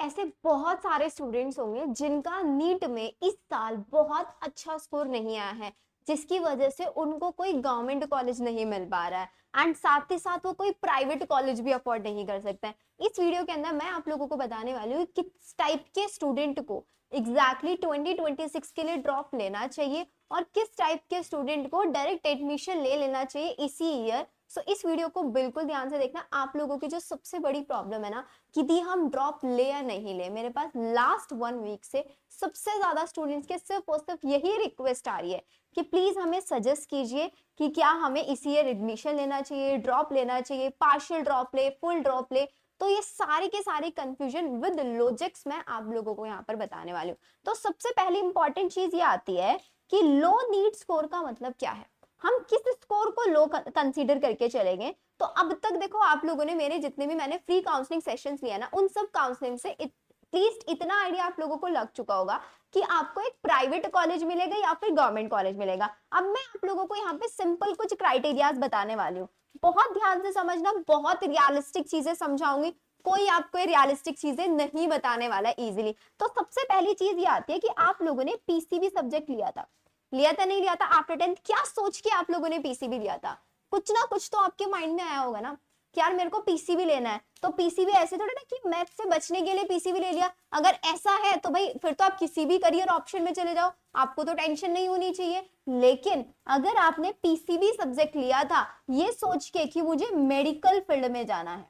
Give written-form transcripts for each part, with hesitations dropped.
ऐसे बहुत सारे स्टूडेंट्स होंगे जिनका नीट में इस साल बहुत अच्छा स्कोर नहीं आया है, जिसकी वजह से उनको कोई गवर्नमेंट कॉलेज नहीं मिल पा रहा है एंड साथ ही साथ वो कोई प्राइवेट कॉलेज भी अफोर्ड नहीं कर सकते हैं। इस वीडियो के अंदर मैं आप लोगों को बताने वाली हूँ किस टाइप के स्टूडेंट को एग्जैक्टली 2026 के लिए ड्रॉप लेना चाहिए और किस टाइप के स्टूडेंट को डायरेक्ट एडमिशन ले लेना चाहिए इसी ईयर। सो इस वीडियो को बिल्कुल ध्यान से देखना। आप लोगों की जो सबसे बड़ी प्रॉब्लम है ना कि दी हम ड्रॉप ले या नहीं ले, मेरे पास लास्ट 1 वीक से सबसे ज्यादा स्टूडेंट्स के सिर्फ और सिर्फ यही रिक्वेस्ट आ रही है कि प्लीज हमें सजेस्ट कीजिए कि क्या हमें इसी ईयर एडमिशन लेना चाहिए, ड्रॉप लेना चाहिए, पार्शियल ड्रॉप ले, फुल ड्रॉप ले। तो ये सारे के सारे कंफ्यूजन विद लॉजिक्स मैं आप लोगों को यहाँ पर बताने वाली हूँ। तो सबसे पहली इंपॉर्टेंट चीज ये आती है कि लो नीड स्कोर का मतलब क्या है, हम किस स्कोर को लो कंसीडर करके चलेंगे। तो अब तक देखो आप लोगों ने मेरे जितने भी मैंने फ्री काउंसलिंग सेशंस लिया ना, उन सब काउंसलिंग से एटलीस्ट इतना आइडिया आप लोगों को लग चुका होगा कि आपको एक प्राइवेट कॉलेज मिलेगा या फिर गवर्नमेंट कॉलेज मिलेगा। अब मैं आप लोगों को यहाँ पे सिंपल कुछ क्राइटेरियाज बताने वाली हूँ, बहुत ध्यान से समझना, बहुत रियलिस्टिक चीजें समझाऊंगी, कोई आपको रियलिस्टिक चीजें नहीं बताने वाला इजीली। तो सबसे पहली चीज ये आती है कि आप लोगों ने पीसीबी सब्जेक्ट लिया था नहीं लिया था आफ्टर 10th, क्या सोच के आप लोगों ने पीसीबी लिया था? कुछ ना कुछ तो आपके माइंड में आया होगा ना कि यार मेरे को पीसीबी लेना है। तो पीसीबी ऐसे थोड़ा ना कि मैथ से बचने के लिए पीसीबी ले लिया, अगर ऐसा है तो भाई फिर तो आप किसी भी करियर ऑप्शन में चले जाओ, आपको तो टेंशन नहीं होनी चाहिए। लेकिन अगर आपने पीसीबी सब्जेक्ट लिया था ये सोच के कि मुझे मेडिकल फील्ड में जाना है,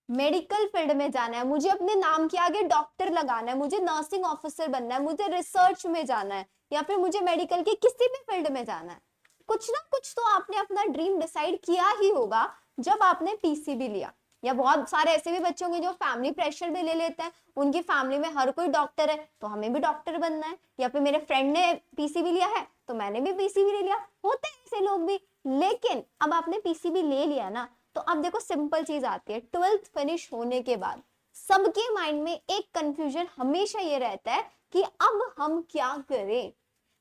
मेडिकल फील्ड में जाना है, मुझे अपने नाम के आगे डॉक्टर लगाना है, मुझे नर्सिंग ऑफिसर बनना है, मुझे रिसर्च में जाना है, या फिर मुझे मेडिकल के किसी भी फील्ड में जाना है, कुछ ना कुछ तो आपने अपना ड्रीम डिसाइड किया ही होगा जब आपने पीसीबी लिया। या बहुत सारे ऐसे भी बच्चे होंगे जो फैमिली प्रेशर में ले लेते हैं, उनकी फैमिली में हर कोई डॉक्टर है तो हमें भी डॉक्टर बनना है, या फिर मेरे फ्रेंड ने पीसीबी लिया है तो मैंने भी पीसीबी ले लिया, होते हैं ऐसे लोग भी। लेकिन अब आपने पीसीबी ले लिया ना, तो अब देखो सिंपल चीज आती है, 12th फिनिश होने के बाद सबके माइंड में एक कंफ्यूजन हमेशा ये रहता है कि अब हम क्या करें,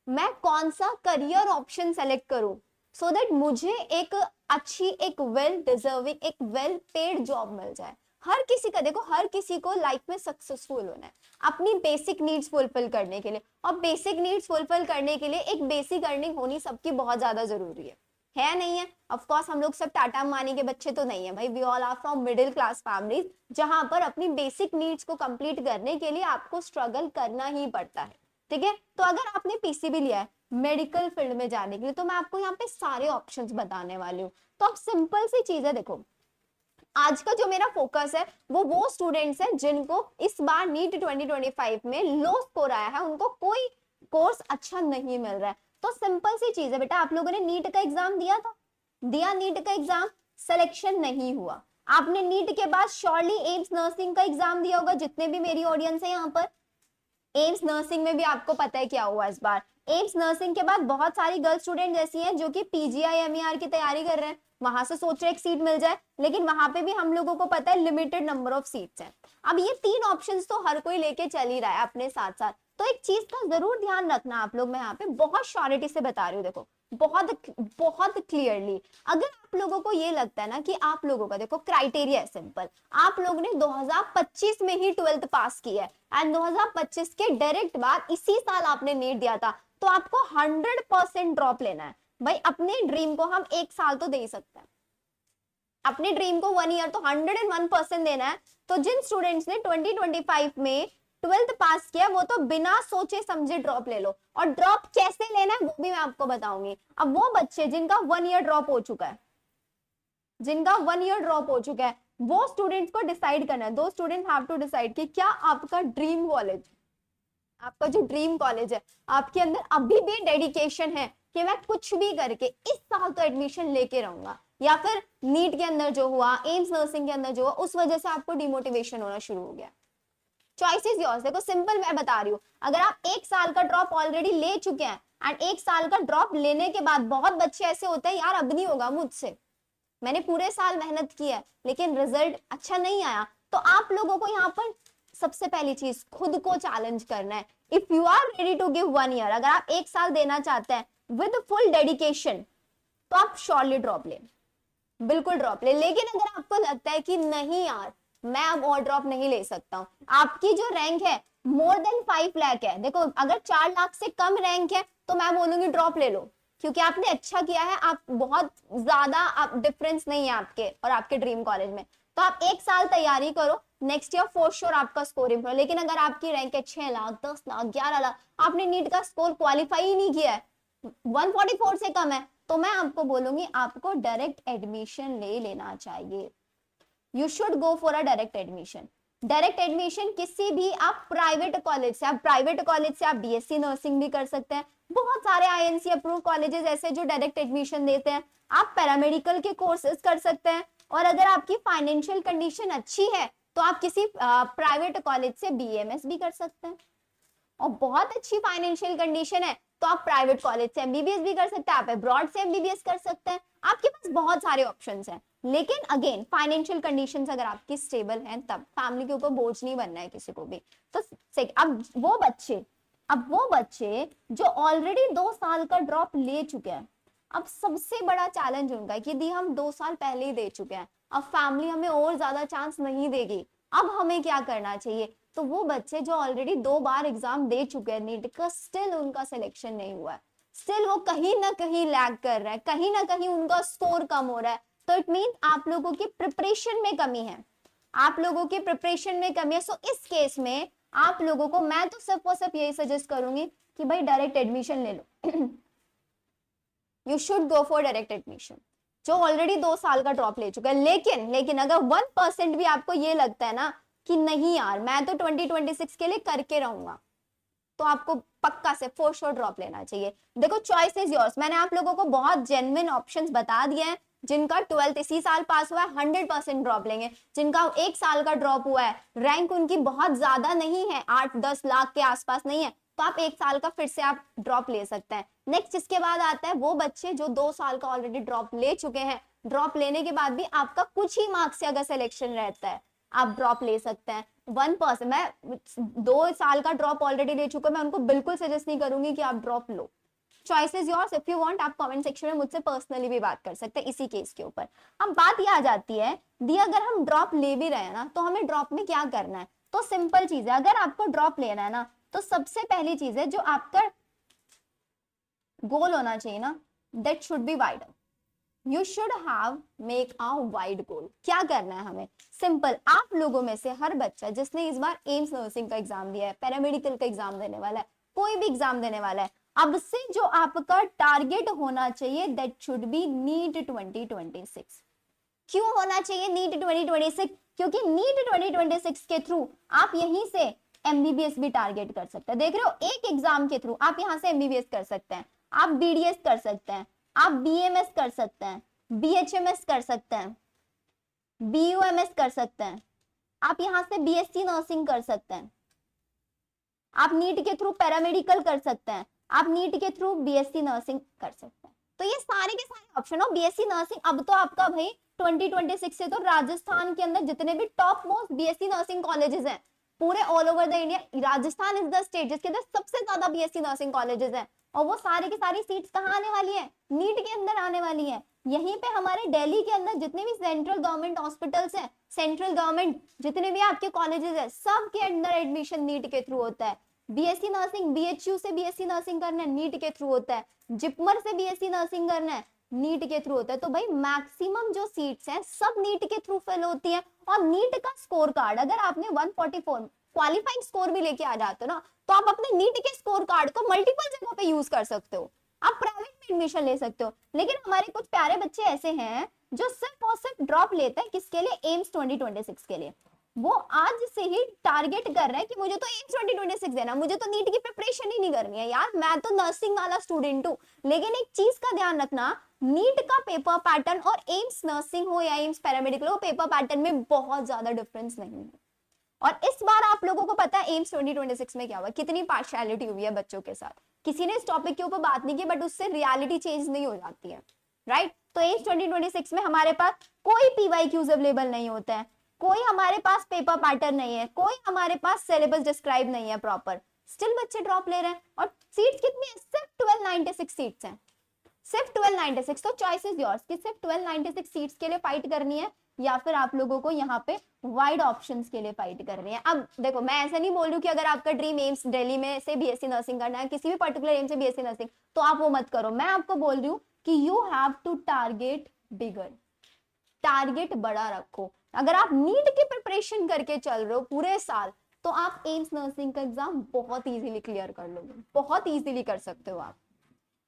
मैं कौन सा करियर ऑप्शन सेलेक्ट करूं सो दैट मुझे एक अच्छी, एक वेल डिजर्विंग, एक वेल पेड जॉब मिल जाए। हर किसी का देखो, हर किसी को लाइफ में सक्सेसफुल होना है अपनी बेसिक नीड्स फुलफिल करने के लिए, और बेसिक नीड्स फुलफिल करने के लिए एक बेसिक अर्निंग होनी सबकी बहुत ज्यादा जरूरी है नहीं है? ऑफ कोर्स हम लोग सब टाटा अंबानी के बच्चे तो नहीं है भाई, we all are from middle class families, जहां पर अपनी बेसिक नीड्स को कंप्लीट करने के लिए आपको स्ट्रगल करना ही पड़ता है। ठीक है, तो अगर आपने पीसीबी लिया है मेडिकल फील्ड में जाने के लिए, तो मैं आपको यहाँ पे सारे ऑप्शंस बताने वाली हूँ। तो अब सिंपल सी चीज है, देखो आज का जो मेरा फोकस है वो स्टूडेंट्स हैं जिनको इस बार नीट 2025 में लो स्कोर आया है, उनको कोई कोर्स अच्छा नहीं मिल रहा है। तो सिंपल सी चीज है बेटा, आप लोगों ने नीट का एग्जाम दिया था, दिया नीट का एग्जाम, सिलेक्शन नहीं हुआ, आपने नीट के बाद श्योरली एम्स नर्सिंग का एग्जाम दिया होगा, जितने भी मेरी ऑडियंस है यहाँ पर। एम्स नर्सिंग में भी आपको पता है क्या हुआ इस बार, एम्स नर्सिंग के बाद बहुत सारी गर्ल स्टूडेंट जैसी हैं जो कि पीजीआई एमईआर की तैयारी कर रहे हैं, वहां से सोच रहे एक सीट मिल जाए, लेकिन वहां पे भी हम लोगों को पता है लिमिटेड नंबर ऑफ सीट्स हैं। अब ये तीन ऑप्शंस तो हर कोई लेके चल ही रहा है अपने साथ साथ, तो एक चीज का जरूर ध्यान रखना आप लोग, मैं यहाँ पे बहुत श्योरिटी से बता रही हूँ, देखो बहुत बहुत क्लियरली। अगर आप लोगों को ये लगता है ना कि आप लोगों का देखो क्राइटेरिया है सिंपल, आप लोगों ने 2025 में ही 12th पास की है एंड 2025 के डायरेक्ट बाद इसी साल आपने नीट दिया था, तो आपको 100% ड्रॉप लेना है भाई। अपने ड्रीम को हम एक साल तो दे ही सकते हैं, अपने ड्रीम को 1 ईयर तो 101% देना है। तो जिन स्टूडेंट्स ने 2025 में 12th पास किया वो तो बिना सोचे समझे ड्रॉप ले लो, और ड्रॉप कैसे लेना है वो भी मैं आपको बताऊंगी। अब वो बच्चे जिनका 1 ईयर ड्रॉप हो चुका है, जिनका 1 ईयर ड्रॉप हो चुका है, वो स्टूडेंट्स को डिसाइड करना है, दो स्टूडेंट हैव टू डिसाइड कि क्या आपका ड्रीम कॉलेज, आपका जो ड्रीम कॉलेज है, आपके अंदर अभी भी डेडिकेशन है कि मैं कुछ भी करके इस साल तो एडमिशन लेके रहूंगा, या फिर नीट के अंदर जो हुआ, एम्स नर्सिंग के अंदर जो हुआ, उस वजह से आपको डिमोटिवेशन होना शुरू हो गया। Choice is yours. देखो सिंपल मैं बता रही हूँ, अगर आप एक साल का ड्रॉप ऑलरेडी ले चुके हैं एंड एक साल का ड्रॉप लेने के बाद बहुत बच्चे ऐसे होते हैं यार अब नहीं होगा मुझसे, मैंने पूरे साल मेहनत की है लेकिन रिजल्ट अच्छा नहीं आया, तो आप लोगों को यहाँ पर सबसे पहली चीज खुद को चैलेंज करना है। If you are ready to give 1 year, अगर आप एक साल देना चाहते हैं विद फुल डेडिकेशन, तो आप श्योरली ड्रॉप ले, बिल्कुल ड्रॉप ले। लेकिन अगर आपको लगता है कि नहीं यार मैं अब और ड्रॉप नहीं ले सकता हूँ। आपकी जो रैंक है मोर देन 5 लाख है, देखो अगर 4 लाख से कम रैंक है तो मैं बोलूंगी ड्रॉप ले लो, क्योंकि आपने अच्छा किया है, आप बहुत ज्यादा आप डिफरेंस नहीं है आपके और आपके ड्रीम कॉलेज में, तो आप 1 साल तैयारी करो, नेक्स्ट ईयर फॉर श्योर आपका स्कोर इंप्रूव। लेकिन अगर आपकी रैंक है 6 लाख 10 लाख 11 लाख, आपने नीट का स्कोर क्वालिफाई ही नहीं किया है, 144 से कम है, तो मैं आपको बोलूंगी आपको डायरेक्ट एडमिशन ले लेना चाहिए। You should go for a direct admission. Direct admission किसी भी आप प्राइवेट कॉलेज से, आप प्राइवेट कॉलेज से आप बीएससी नर्सिंग भी कर सकते हैं, बहुत सारे आईएनसी अप्रूव कॉलेजेस ऐसे जो डायरेक्ट एडमिशन देते हैं, आप पैरामेडिकल के कोर्सेज कर सकते हैं, और अगर आपकी फाइनेंशियल कंडीशन अच्छी है तो आप किसी प्राइवेट कॉलेज से बीएमएस भी कर सकते हैं, और बहुत अच्छी फाइनेंशियल कंडीशन है तो आप प्राइवेट कॉलेज से एमबीबीएस भी कर सकते हैं, आप अब्रॉड से एमबीबीएस कर सकते हैं, आपके पास बहुत सारे ऑप्शंस हैं। लेकिन अगेन फाइनेंशियल कंडीशंस अगर आपकी स्टेबल हैं, तब फैमिली के ऊपर बोझ नहीं बनना है किसी को भी। तो अब वो बच्चे जो ऑलरेडी 2 साल का ड्रॉप ले चुके हैं, अब सबसे बड़ा चैलेंज उनका है कि यदि हम 2 साल पहले ही दे चुके हैं, अब फैमिली हमें और ज्यादा चांस नहीं देगी, अब हमें क्या करना चाहिए। तो वो बच्चे जो ऑलरेडी 2 बार एग्जाम दे चुके हैं नीट का, स्टिल उनका सिलेक्शन नहीं हुआ है, स्टिल वो कहीं ना कहीं लैग कर रहा है, कहीं ना कहीं उनका स्कोर कम हो रहा है, तो इट मीन आप लोगों की प्रिपरेशन में कमी है, आप लोगों की प्रिपरेशन में कमी है। सो इस केस में आप लोगों को मैं तो सिर्फ और सिर्फ यही सजेस्ट करूंगी कि भाई डायरेक्ट एडमिशन ले लो। You should go for direct admission, जो ऑलरेडी 2 साल का ड्रॉप ले चुका है। लेकिन अगर 1% भी आपको ये लगता है ना कि नहीं यार मैं तो 2026 के लिए करके रहूंगा, तो आपको पक्का से फॉर श्योर ड्रॉप लेना चाहिए। देखो चॉइस इज योर्स, मैंने आप लोगों को बहुत जेन्युइन ऑप्शंस बता दिए हैं। जिनका 12th इसी साल पास हुआ है 100% ड्रॉप लेंगे, जिनका 1 साल का ड्रॉप हुआ है, रैंक उनकी बहुत ज्यादा नहीं है, 8-10 लाख के आसपास नहीं है, तो आप 1 साल का फिर से आप ड्रॉप ले सकते हैं। नेक्स्ट इसके बाद आता है वो बच्चे जो 2 साल का ऑलरेडी ड्रॉप ले चुके हैं, ड्रॉप लेने के बाद भी आपका कुछ ही मार्क्स से अगर सिलेक्शन रहता है आप ड्रॉप ले सकते हैं। 1%, मैं 2 साल का ड्रॉप ऑलरेडी ले चुका, मैं उनको बिल्कुल सजेस्ट नहीं करूंगी कि आप drop low. Choice is yours, if you want आप कमेंट सेक्शन में मुझसे पर्सनली भी बात कर सकते हैं इसी केस के ऊपर। अब बात यह आ जाती है दी अगर हम ड्रॉप ले भी रहे हैं ना, तो हमें ड्रॉप में क्या करना है। तो सिंपल चीज है, अगर आपको ड्रॉप लेना है ना, तो सबसे पहली चीज है जो आपका गोल होना चाहिए ना, that should be wider. You should have make a wide goal. क्या करना है हमें, सिंपल, आप लोगों में से हर बच्चा जिसने इस बार एम्स नर्सिंग का एग्जाम दिया है, पैरामेडिकल का एग्जाम देने वाला है, कोई भी एग्जाम देने वाला है, अब से जो आपका टारगेट होना चाहिए दैट शुड बी नीट 2026। क्यों होना चाहिए नीट 2026? क्योंकि नीट 2026 के थ्रू आप यहीं से एमबीबीएस भी टारगेट कर सकते हैं। देख रहे हो, एक एग्जाम के थ्रू आप यहां से एमबीबीएस कर सकते हैं, आप बीडीएस कर सकते हैं, आप बीएमएस कर सकते हैं, बीएचएमएस कर सकते हैं, बीयूएमएस कर सकते हैं, आप यहां से बीएससी नर्सिंग कर सकते हैं, आप नीट के थ्रू पैरामेडिकल कर सकते हैं, आप नीट के थ्रू बीएससी नर्सिंग कर सकते हैं। तो ये सारे के सारे ऑप्शन हो। बीएससी नर्सिंग अब तो आपका भाई 2026 से तो राजस्थान के अंदर जितने भी top most BSc nursing colleges हैं पूरे all over the India, Rajasthan is the state जिसके अंदर सबसे ज्यादा बीएससी नर्सिंग कॉलेजेस हैं, और वो सारे की सारी सीट्स कहाँ आने वाली है, नीट के अंदर आने वाली है। यहीं पे हमारे दिल्ली के अंदर जितने भी सेंट्रल गवर्नमेंट हॉस्पिटल्स हैं, सेंट्रल गवर्नमेंट जितने भी आपके कॉलेजेस हैं, सब के अंदर एडमिशन नीट के थ्रू होता है। बीएससी नर्सिंग बीएचयू से बीएससी नर्सिंग करना है, नीट के थ्रू होता है। जिपमर से बीएससी नर्सिंग करना है, नीट के थ्रू होता है। तो भाई मैक्सिमम जो सीट्स हैं सब नीट के थ्रू फिल होती है। और नीट का स्कोर कार्ड अगर आपने 144 क्वालिफाइंग स्कोर भी लेके आ जाते हो ना, तो आप अपने नीट के स्कोर कार्ड को मल्टीपल जगहों पे यूज कर सकते हो, आप प्राइवेट में एडमिशन ले सकते हो। लेकिन हमारे कुछ प्यारे बच्चे ऐसे हैं जो सिर्फ और सिर्फ ड्रॉप लेते हैं, किसके लिए, एम्स 2026 के लिए। वो आज से ही टारगेट कर रहे हैं कि मुझे तो एम्स 2026 देना, मुझे तो नीट की प्रिपरेशन ही नहीं करनी है यार, मैं तो नर्सिंग वाला स्टूडेंट हूँ। लेकिन एक चीज का ध्यान रखना, नीट का पेपर पैटर्न और एम्स नर्सिंग हो या एम्स पैरामेडिकल हो, पेपर पैटर्न में बहुत ज्यादा डिफरेंस नहीं है। और इस बार आप लोगों को पता है एम्स 2026 में क्या हुआ, कितनी पार्शियलिटी हुई है बच्चों के साथ। किसी ने इस टॉपिक के ऊपर बात नहीं की, बट उससे रियलिटी चेंज नहीं हो जाती है, राइट। तो एम्स 2026 में हमारे पास कोई पीवाईक्यूज अवेलेबल नहीं होता है, कोई हमारे पास पेपर पैटर्न नहीं है, कोई हमारे पास सिलेबस डिस्क्राइब नहीं है प्रॉपर, स्टिल बच्चे ड्रॉप ले रहे हैं। और सीट्स कितनी है, सिर्फ 1296 सीट्स हैं, सिर्फ 1296। तो चॉइस इज योर्स कि सिर्फ 1296 सीट्स के लिए फाइट करनी है या फिर आप लोगों को यहाँ पे वाइड ऑप्शंस के लिए फाइट करनी है। अब देखो मैं ऐसा नहीं बोल रही हूँ कि अगर आपका ड्रीम एम्स दिल्ली में से बीएससी नर्सिंग करना है, किसी भी पर्टिकुलर एम्स से बीएससी नर्सिंग, तो आप वो मत करो। मैं आपको बोल रही हूँ कि you have to target bigger, target बड़ा रखो। अगर आप नीट की प्रिपरेशन करके चल रहे हो पूरे साल, तो आप एम्स नर्सिंग का एग्जाम बहुत इजीली क्लियर कर लोगे, बहुत इजीली कर सकते हो आप।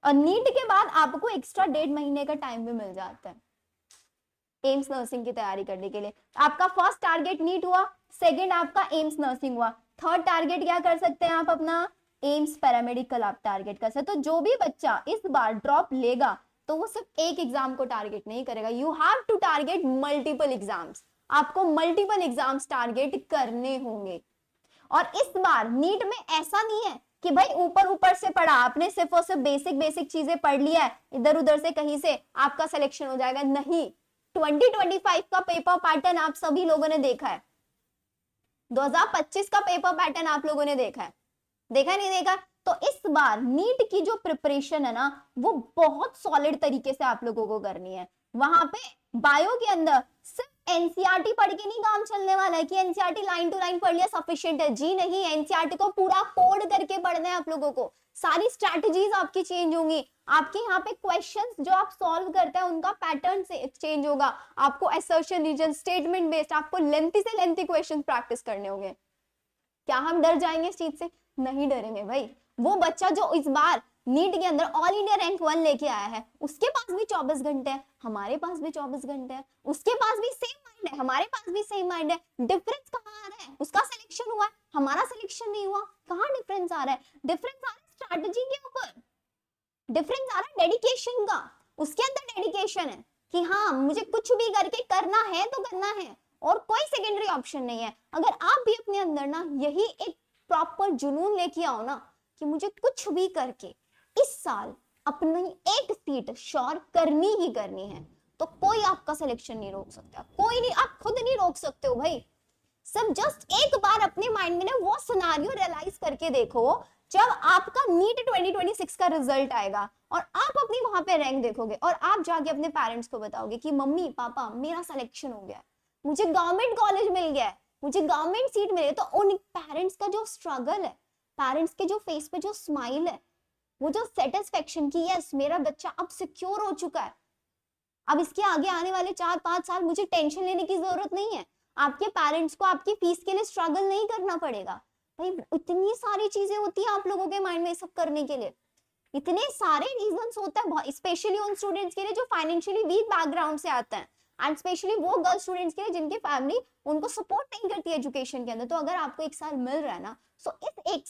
और नीट के बाद आपको एक्स्ट्रा 1.5 महीने का टाइम भी मिल जाता है एम्स नर्सिंग की तैयारी करने के लिए। आपका फर्स्ट टारगेट नीट हुआ, सेकंड आपका एम्स नर्सिंग हुआ, थर्ड टारगेट क्या कर सकते हैं आप अपना, एम्स पैरामेडिकल आप टारगेट कर सकते। तो जो भी बच्चा इस बार ड्रॉप लेगा तो वो सिर्फ एक एग्जाम को टारगेट नहीं करेगा, you have to target multiple exams. आपको मल्टीपल एग्जाम्स टारगेट करने होंगे। और इस बार नीट में ऐसा नहीं है कि भाई ऊपर ऊपर से पढ़ा आपने, सिर्फ और सिर्फ बेसिक बेसिक चीजें पढ़ लिया है, इधर उधर से कहीं से आपका सिलेक्शन हो जाएगा, नहीं। 2025 का पेपर पैटर्न आप सभी लोगों ने देखा है, 2025 का पेपर पैटर्न आप लोगों ने देखा है, देखा नहीं देखा? तो इस बार नीट की जो प्रिपरेशन है ना, वो बहुत सॉलिड तरीके से आप लोगों को करनी है। वहां पे बायो के अंदर सिर्फ एनसीईआरटी पढ़ के नहीं काम चलने वाला है कि एनसीईआरटी लाइन टू लाइन पढ़ लिया सफिशिएंट है, जी नहीं। एनसीईआरटी को पूरा कोड करके पढ़ना है आप लोगों को, सारी स्ट्रैटेजीज आपकी चेंज होंगी, आपके यहाँ पे क्वेश्चंस जो आप सॉल्व करते हैं उनका पैटर्न से चेंज होगा, आपको असर्शन रीजन स्टेटमेंट बेस्ड आपको लेंथी से लेंथी क्वेश्चन प्रैक्टिस करने होंगे। क्या हम डर जाएंगे इस चीज से? नहीं डरेंगे भाई। वो बच्चा जो इस बार नीट के अंदर ऑल इंडिया रैंक 1 लेके आया है, उसके पास भी 24 घंटे है, हमारे पास भी 24 घंटे है, उसके पास भी सेम माइंड है, हमारे पास भी सेम माइंड है। डिफरेंस कहाँ आ रहा है? उसका सिलेक्शन हुआ है, हमारा सिलेक्शन नहीं हुआ। कहाँ डिफरेंस आ रहा है? डिफरेंस आ रहा है स्ट्रैटेजी के ऊपर, डिफरेंस आ रहा है डेडिकेशन का। उसके अंदर डेडिकेशन है कि हाँ मुझे कुछ भी करके करना है तो करना है, और कोई सेकेंडरी ऑप्शन नहीं है। अगर आप भी अपने अंदर ना यही एक प्रॉपर जुनून लेके आओ ना कि मुझे कुछ भी करके इस साल अपनी एक सीट श्योर करनी ही करनी है, तो कोई आपका सिलेक्शन नहीं रोक सकता, कोई नहीं, आप खुद नहीं रोक सकते हो भाई। सब जस्ट एक बार अपने माइंड में ना वो सिनेरियो रियलाइज करके देखो, जब आपका नीट 2026 का रिजल्ट आएगा और आप अपनी वहां पे रैंक देखोगे और आप जाके अपने पेरेंट्स को बताओगे कि मम्मी पापा मेरा सिलेक्शन हो गया, मुझे गवर्नमेंट कॉलेज मिल गया है, मुझे गवर्नमेंट सीट मिली है, तो उन पेरेंट्स का जो स्ट्रगल है, पेरेंट्स के जो फेस पे जो स्माइल है, वो जो सेटिस्फेक्शन की यस मेरा बच्चा अब सिक्योर हो चुका है, अब इसके आगे आने वाले 4-5 साल मुझे टेंशन लेने की जरूरत नहीं है, आपके पेरेंट्स को आपकी फीस के लिए स्ट्रगल नहीं करना पड़ेगा। भाई इतनी सारी चीजें होती है आप लोगों के माइंड में सब करने के लिए, इतने सारे रीजंस होते हैं, स्पेशली उन स्टूडेंट्स के लिए जो फाइनेंशियली वीक बैकग्राउंड से आते हैं, एंड स्पेशली वो गर्ल स्टूडेंट्स के लिए जिनकी फैमिली उनको सपोर्ट नहीं करती एजुकेशन के अंदर। तो अगर आपको एक साल मिल रहा है ना, सो इस एक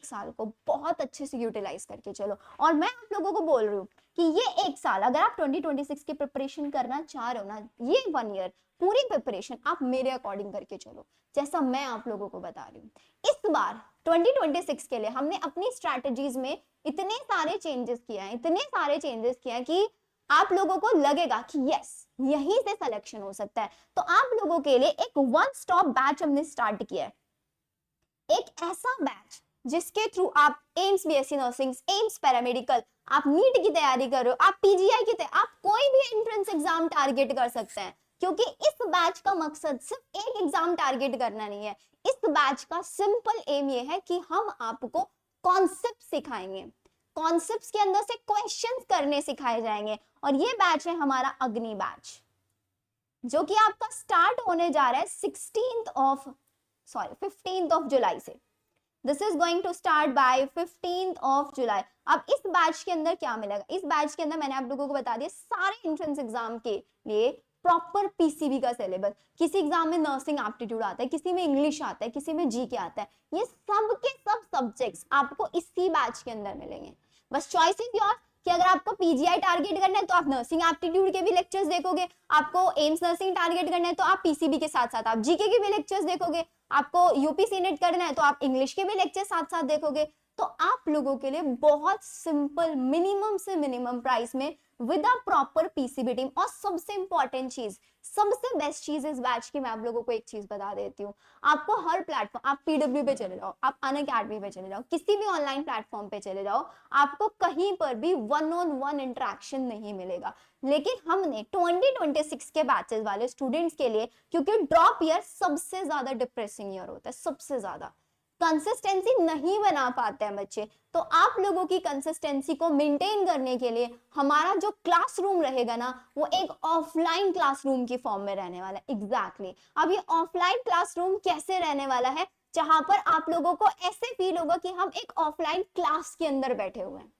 साल को बहुत अच्छे से यूटिलाइज करके चलो। और मैं आप लोगों को बोल रही हूँ कि ये एक साल अगर आप 2026 की प्रिपरेशन करना चाह रहे हो ना, ये 1 ईयर पूरी प्रिपरेशन आप मेरे अकॉर्डिंग करके चलो, जैसा मैं आप लोगों को बता रही हूँ। इस बार 2026 के लिए हमने अपनी स्ट्रैटेजीज में इतने सारे चेंजेस किया है, इतने सारे चेंजेस किया है कि आप लोगों को लगेगा कि यस यहीं से सिलेक्शन हो सकता है। तो आप लोगों के लिए एक वन स्टॉप बैच हमने स्टार्ट किया है, एक ऐसा बैच जिसके थ्रू आप AIIMS BSc nursing, AIIMS paramedical, आप नीट की तैयारी कर रहे हो, आप पीजीआई की तैयारी, आप कोई भी एंट्रेंस एग्जाम टारगेट कर सकते हैं, क्योंकि इस बैच का मकसद सिर्फ एक एग्जाम टारगेट करना नहीं है। इस बैच का सिंपल एम ये है कि हम आपको कॉन्सेप्ट सिखाएंगे, कॉन्सेप्ट्स के अंदर से क्वेश्चंस करने सिखाए जाएंगे। और ये बैच है हमारा अग्नि बैच, जो कि आपका स्टार्ट होने जा रहा है 15th ऑफ जुलाई से। This is going to start by 15th of July. अब इस बैच के अंदर क्या मिलेगा? इस बैच के अंदर मैंने आप लोगों को बता दिया सारे एंट्रेंस एग्जाम के लिए प्रॉपर पीसीबी का सिलेबस। किसी एग्जाम में नर्सिंग एप्टीट्यूड आता है, किसी में इंग्लिश आता है, किसी में जीके आता है, ये सब के सब सब्जेक्ट्स आपको इसी बैच के अंदर मिलेंगे। बस चॉइस इज योर कि अगर आपको पीजीआई टारगेट करना है तो आप नर्सिंग एप्टीट्यूड के भी लेक्चर्स देखोगे, आपको एम्स नर्सिंग टारगेट करना है तो आप पीसीबी के साथ साथ आप जीके के भी लेक्चर्स देखोगे, आपको यूपी सीनेट करना है तो आप इंग्लिश के भी लेक्चर साथ साथ देखोगे। तो आप लोगों के लिए बहुत सिंपल मिनिमम से मिनिमम प्राइस में with a proper PCB team. और सबसे इंपॉर्टेंट चीज, सबसे बेस्ट चीज इस बैच की, मैं आप लोगों को एक चीज बता देती हूँ। आपको हर प्लेटफॉर्म, आप पीडब्ल्यू पे चले जाओ, आप अनअकैडमी पे चले जाओ, किसी भी ऑनलाइन प्लेटफॉर्म पे चले जाओ, आपको कहीं पर भी वन ऑन वन इंटरेक्शन नहीं मिलेगा। लेकिन हमने 2026 के बैचेस वाले स्टूडेंट्स के लिए, क्योंकि ड्रॉप ईयर सबसे ज्यादा डिप्रेसिंग ईयर होता है, सबसे ज्यादा कंसिस्टेंसी नहीं बना पाते हैं बच्चे, तो आप लोगों की कंसिस्टेंसी को मेंटेन करने के लिए हमारा जो क्लासरूम रहेगा ना, वो एक ऑफलाइन क्लासरूम की फॉर्म में रहने वाला है। एग्जैक्टली अब ये ऑफलाइन क्लासरूम कैसे रहने वाला है, जहां पर आप लोगों को ऐसे फील होगा कि हम एक ऑफलाइन क्लास के अंदर बैठे हुए हैं।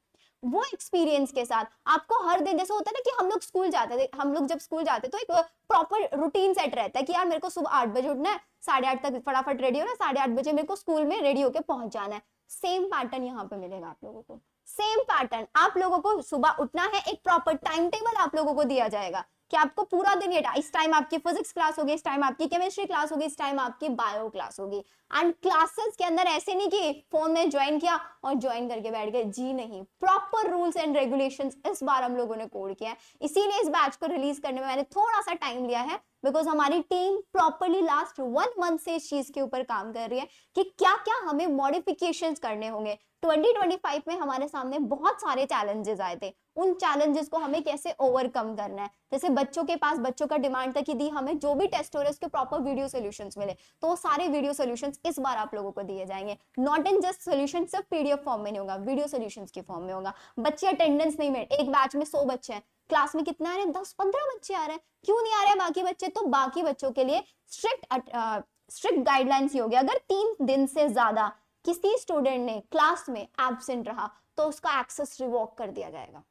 वो एक्सपीरियंस के साथ आपको हर दिन, जैसे होता है ना कि हम लोग स्कूल जाते थे, हम लोग जब स्कूल जाते तो एक प्रॉपर रूटीन सेट रहता है कि यार मेरे को सुबह 8 बजे उठना है, 8:30 तक फटाफट रेडी होना, 8:30 बजे मेरे को स्कूल में रेडी होकर पहुंच जाना है। सेम पैटर्न यहाँ पे मिलेगा आप लोगों को, सेम पैटर्न। आप लोगों को सुबह उठना है, एक प्रॉपर टाइम टेबल आप लोगों को दिया जाएगा कि आपको पूरा दिन ये, इस टाइम आपकी फिजिक्स क्लास होगी, इस टाइम आपकी केमिस्ट्री क्लास होगी, इस टाइम आपकी बायो क्लास होगी। एंड क्लासेस के अंदर ऐसे नहीं कि फोन में ज्वाइन किया और ज्वाइन करके बैठ गए, जी नहीं, प्रॉपर रूल्स एंड रेगुलेशंस इस बार हम लोगों ने कोड किया है। इसीलिए इस बैच को रिलीज करने में मैंने थोड़ा सा टाइम लिया है, बिकॉज हमारी टीम प्रॉपरली लास्ट 1 मंथ से इस चीज के ऊपर काम कर रही है कि क्या क्या हमें मॉडिफिकेशंस करने होंगे। 2025 में हमारे सामने बहुत सारे चैलेंजेस आए थे, उन चैलेंजेस को हमें कैसे ओवरकम करना है। जैसे बच्चों के पास, बच्चों का डिमांड था कि दी हमें जो भी टेस्ट हो रहे हैं उसके प्रॉपर वीडियो सॉल्यूशंस मिले, तो वो सारे वीडियो सॉल्यूशंस इस बार आप लोगों को दिए जाएंगे। नॉट इन जस्ट सॉल्यूशन सिर्फ पीडीएफ फॉर्म में नहीं होगा, वीडियो सॉल्यूशंस की फॉर्म में होगा। बच्चे अटेंडेंस नहीं मिले, एक बैच में 100 बच्चे हैं, क्लास में कितना आ रहे हैं, 10-15 बच्चे आ रहे हैं, क्यों नहीं आ रहे हैं बाकी बच्चे, तो बाकी बच्चों के लिए स्ट्रिक्ट गाइडलाइंस ये हो गया, अगर 3 दिन से ज्यादा किसी स्टूडेंट ने क्लास में एब्सेंट रहा तो उसका एक्सेस रिवोक कर दिया जाएगा।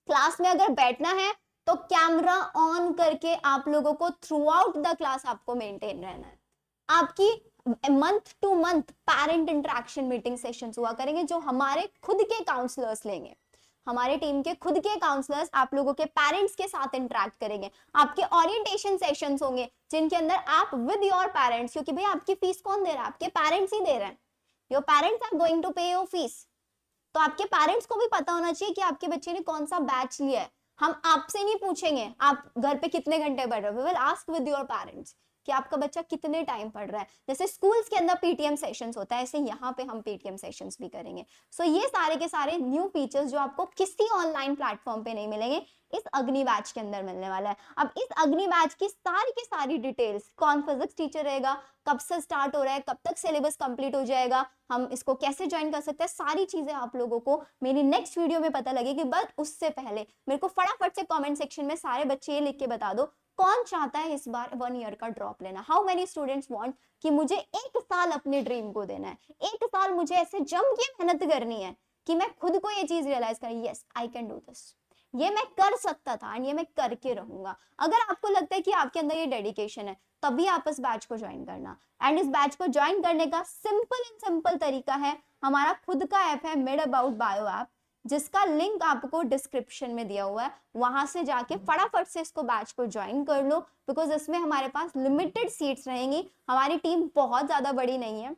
क्लास में अगर बैठना है तो कैमरा ऑन करके आप लोगों को थ्रू आउट द क्लास आपको मेंटेन रहना है। आपकी month two month parent interaction meeting sessions हुआ करेंगे, जो हमारे खुद के काउंसलर्स लेंगे, हमारे टीम के खुद के काउंसलर्स आप लोगों के पेरेंट्स के साथ इंटरेक्ट करेंगे। आपके ओरिएंटेशन सेशंस होंगे जिनके अंदर आप विद योर पेरेंट्स, क्योंकि भाई आपकी फीस कौन दे रहा है, आपके पेरेंट्स ही दे रहे हैं, your parents are going to pay your fees, तो आपके पेरेंट्स को भी पता होना चाहिए कि आपके बच्चे ने कौन सा बैच लिया है। हम आपसे नहीं पूछेंगे आप घर पे कितने घंटे पढ़ रहे हो, we will ask with your parents कि आपका बच्चा कितने टाइम पढ़ रहा है। जैसे स्कूल्स के अंदर पीटीएम सेशंस होता है, ऐसे यहाँ पे हम पीटीएम सेशंस भी करेंगे। सो ये सारे के सारे न्यू फीचर्स जो आपको किसी ऑनलाइन प्लेटफॉर्म पे नहीं मिलेंगे, इस अग्नि बैच के अंदर मिलने वाला है। अब इस अग्नि बैच की सारी डिटेल्स, कौन फिजिक्स टीचर रहेगा, कब से स्टार्ट हो रहा है, कब तक सिलेबस कंप्लीट हो जाएगा, हम इसको कैसे ज्वाइन कर सकते हैं, सारी चीजें आप लोगों को मेरी नेक्स्ट वीडियो में पता लगेगी। बट उससे पहले मेरे को फटाफट से कमेंट सेक्शन में सारे बच्चे ये लिख के बता दो, कौन चाहता है इस बार 1 ईयर का ड्रॉप लेना। हाउ मेनी स्टूडेंट्स वांट कि मुझे 1 साल अपने ड्रीम को देना है, 1 साल मुझे ऐसे जम के मेहनत करनी है कि मैं खुद को ये चीज रियलाइज करूं, yes I can do this, ये मैं कर सकता था एंड ये मैं करके रहूंगा। अगर आपको लगता है कि आपके अंदर ये डेडिकेशन है, तभी आप इस बैच को ज्वाइन करना। एंड इस बैच को ज्वाइन करने का सिंपल तरीका है, हमारा खुद का ऐप है मेड अबाउट बायो ऐप, जिसका लिंक आपको डिस्क्रिप्शन में दिया हुआ है, वहां से जाके फटाफट से इसको बैच को ज्वाइन कर लो, बिकॉज इसमें हमारे पास लिमिटेड सीट्स रहेंगी। हमारी टीम बहुत ज्यादा बड़ी नहीं है,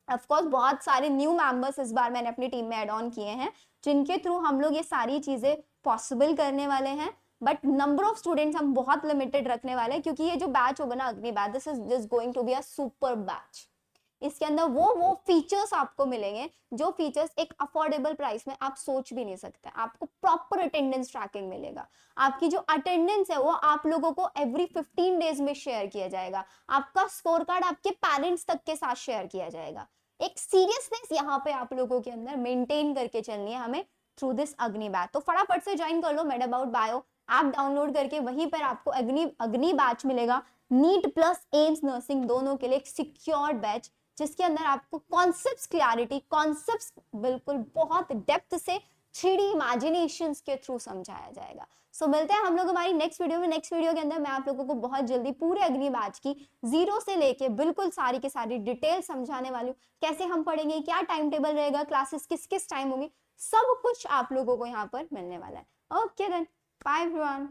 ऑफ कोर्स बहुत सारे न्यू मेंबर्स इस बार मैंने अपनी टीम में ऐड ऑन किए हैं, जिनके थ्रू हम लोग ये सारी चीजें पॉसिबल करने वाले हैं। बट नंबर ऑफ स्टूडेंट्स हम बहुत लिमिटेड रखने वाले हैं, क्योंकि ये जो बैच होगा ना Agni batch, this is just going to be a super batch. इसके अंदर वो फीचर्स आपको मिलेंगे जो फीचर्स एक अफोर्डेबल प्राइस में आप सोच भी नहीं सकते। आपको प्रॉपर अटेंडेंस ट्रैकिंग मिलेगा, आपकी जो अटेंडेंस है वो आप लोगों को एवरी 15 डेज में शेयर किया जाएगा, आपका स्कोर कार्ड आपके पेरेंट्स तक के साथ शेयर किया जाएगा। एक सीरियसनेस यहाँ पे आप लोगों के अंदर मेंटेन करके चलनी है हमें थ्रू दिस अग्नि बैच। तो फटाफट से ज्वाइन कर लो मेड अबाउट बायो ऐप डाउनलोड करके, वहीं पर आपको अग्नि बैच मिलेगा, नीट प्लस एम्स नर्सिंग दोनों के लिए एक सिक्योर्ड बैच, जिसके अंदर आपको कॉन्सेप्ट्स क्लैरिटी, कॉन्सेप्ट्स बिल्कुल बहुत डेप्थ से 3D इमेजिनेशंस के थ्रू समझाया जाएगा। सो मिलते हैं हम लोग हमारी नेक्स्ट वीडियो में। नेक्स्ट वीडियो के अंदर मैं आप लोगों को बहुत जल्दी पूरे अग्नि बैच की 0 से लेके बिल्कुल सारी की सारी डिटेल समझाने वाली हूँ, कैसे हम पढ़ेंगे, क्या टाइम टेबल रहेगा, क्लासेस किस किस टाइम होंगी, सब कुछ आप लोगों को यहाँ पर मिलने वाला है। Okay then, bye everyone.